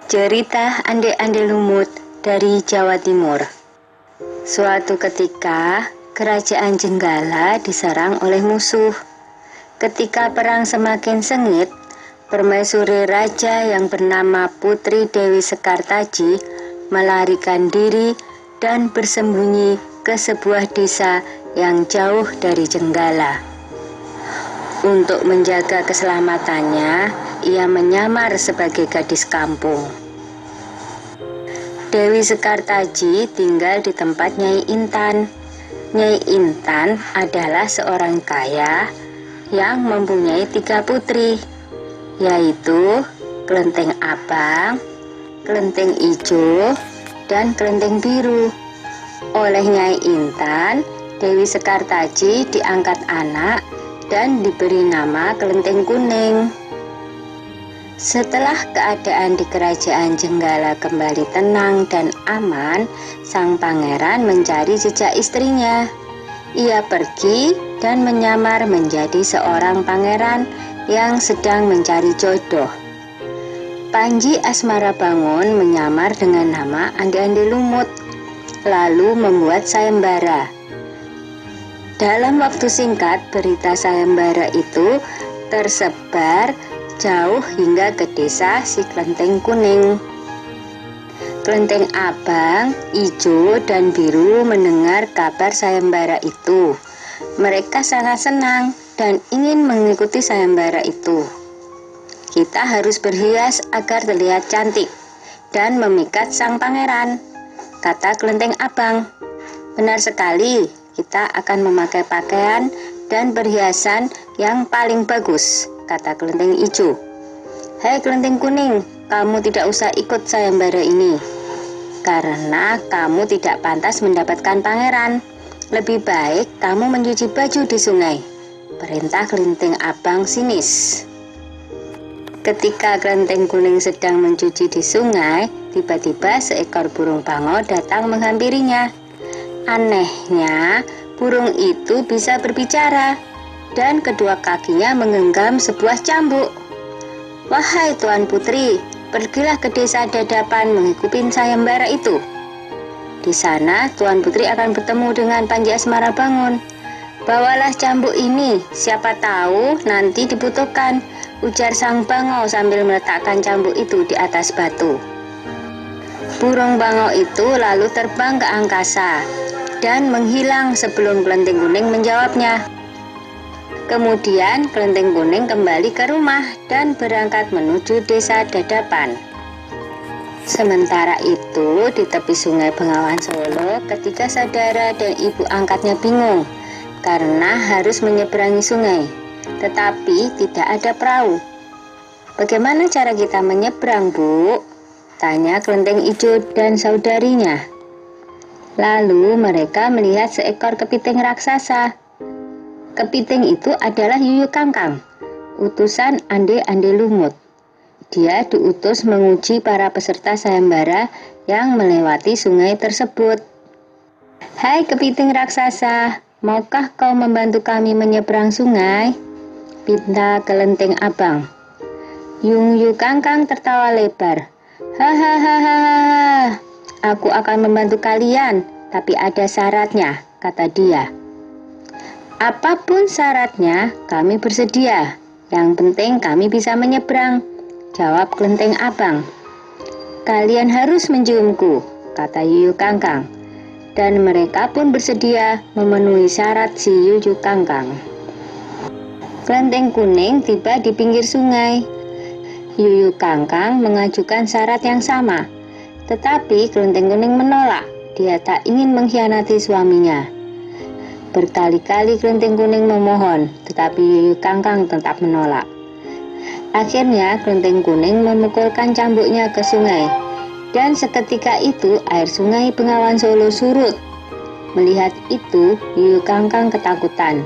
Cerita Ande-Ande Lumut dari Jawa Timur. Suatu ketika, kerajaan Jenggala diserang oleh musuh. Ketika perang semakin sengit, permaisuri raja yang bernama Putri Dewi Sekartaji melarikan diri dan bersembunyi ke sebuah desa yang jauh dari Jenggala. Untuk menjaga keselamatannya, ia menyamar sebagai gadis kampung. Dewi Sekartaji tinggal di tempat Nyai Intan. Nyai Intan adalah seorang kaya yang mempunyai 3 putri, yaitu Kelenteng Abang, Kelenteng Ijo, dan Kelenteng Biru. Oleh Nyai Intan, Dewi Sekartaji diangkat anak dan diberi nama Kelenteng Kuning. Setelah keadaan di kerajaan Jenggala kembali tenang dan aman, sang pangeran mencari jejak istrinya. Ia pergi dan menyamar menjadi seorang pangeran yang sedang mencari jodoh. Panji Asmarabangun menyamar dengan nama Ande-Ande Lumut, lalu membuat sayembara. Dalam waktu singkat, berita sayembara itu tersebar jauh hingga ke desa si Kelenteng Kuning. Kelenteng Abang, Ijo, dan Biru mendengar kabar sayembara itu. Mereka sangat senang dan ingin mengikuti sayembara itu. Kita harus berhias agar terlihat cantik dan memikat sang pangeran, kata Kelenteng Abang. Benar sekali, kita akan memakai pakaian dan perhiasan yang paling bagus, kata Kelenteng Ijo. Hai Kelenteng Kuning, kamu tidak usah ikut sayembara ini, karena kamu tidak pantas mendapatkan pangeran. Lebih baik kamu mencuci baju di sungai, perintah Kelenteng Abang sinis. Ketika Kelenteng Kuning sedang mencuci di sungai, tiba-tiba seekor burung bangau datang menghampirinya. Anehnya, burung itu bisa berbicara dan kedua kakinya menggenggam sebuah cambuk. Wahai Tuan Putri, pergilah ke desa Dadapan mengikuti sayembara itu. Di sana Tuan Putri akan bertemu dengan Panji Asmarabangun. Bawalah cambuk ini, siapa tahu nanti dibutuhkan, ujar sang bangau sambil meletakkan cambuk itu di atas batu. Burung bangau itu lalu terbang ke angkasa dan menghilang sebelum Kelenteng Kuning menjawabnya. Kemudian Kelenteng Kuning kembali ke rumah dan berangkat menuju desa Dadapan. Sementara itu, di tepi sungai Bengawan Solo, ketiga saudara dan ibu angkatnya bingung karena harus menyeberangi sungai, tetapi tidak ada perahu. Bagaimana cara kita menyeberang, Bu? Tanya Kelenteng Ijo dan saudarinya. Lalu mereka melihat seekor kepiting raksasa. Kepiting itu adalah Yuyu Kangkang, utusan Ande-Ande Lumut. Dia diutus menguji para peserta sayembara yang melewati sungai tersebut. Hai kepiting raksasa, maukah kau membantu kami menyeberang sungai? Pinta Kelenteng Abang. Yuyu Kangkang tertawa lebar. Hahaha, aku akan membantu kalian, tapi ada syaratnya, kata dia. Apapun syaratnya, kami bersedia. Yang penting kami bisa menyeberang, jawab Kelenteng Abang. Kalian harus menciumku, kata Yuyu Kangkang. Dan mereka pun bersedia memenuhi syarat si Yuyu Kangkang. Kelenteng Kuning tiba di pinggir sungai. Yuyu Kangkang mengajukan syarat yang sama, tetapi Kelenteng Kuning menolak. Dia tak ingin mengkhianati suaminya. Berkali-kali Kelenteng Kuning memohon, tetapi Yuyu Kangkang tetap menolak. Akhirnya Kelenteng Kuning memukulkan cambuknya ke sungai, dan seketika itu air sungai Bengawan Solo surut. Melihat itu, Yuyu Kangkang ketakutan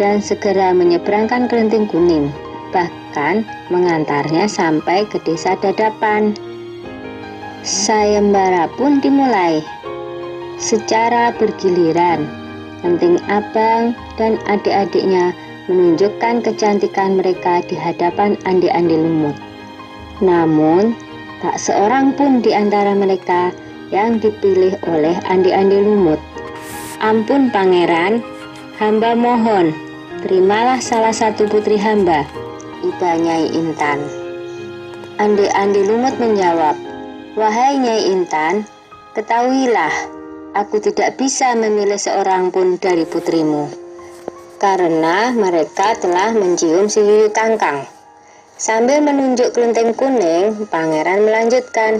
dan segera menyeberangkan Kelenteng Kuning, bahkan mengantarnya sampai ke desa Dadapan. Sayembara pun dimulai. Secara bergiliran, Kelenteng Abang dan adik-adiknya menunjukkan kecantikan mereka di hadapan Ande-Ande Lumut. Namun, Tak seorang pun di antara mereka yang dipilih oleh Andi-Andi Lumut. Ampun pangeran, hamba mohon, terimalah salah satu putri hamba, iba Nyai Intan. Andi-Andi Lumut menjawab, wahai Nyai Intan, ketahuilah, aku tidak bisa memilih seorang pun dari putrimu, karena mereka telah mencium si Yuyu Kangkang. Sambil menunjuk kelenteng kuning, pangeran melanjutkan,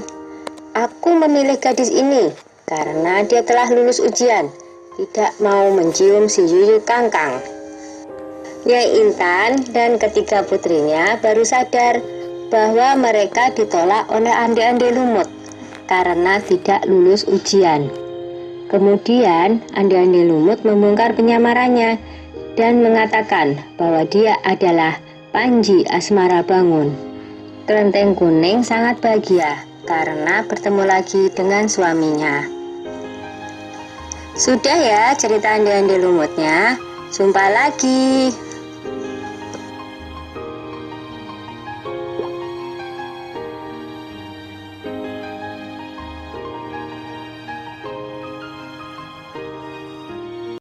aku memilih gadis ini karena dia telah lulus ujian, tidak mau mencium si Yuyu Kangkang. Nyai Intan dan ketiga putrinya baru sadar bahwa mereka ditolak oleh Andi-Andi Lumut karena tidak lulus ujian. Kemudian Andi-Andi Lumut membongkar penyamarannya dan mengatakan bahwa dia adalah Panji Asmara Bangun. Kelenteng kuning sangat bahagia karena bertemu lagi dengan suaminya. Sudah ya cerita Andi-Andi Lumutnya. Jumpa lagi.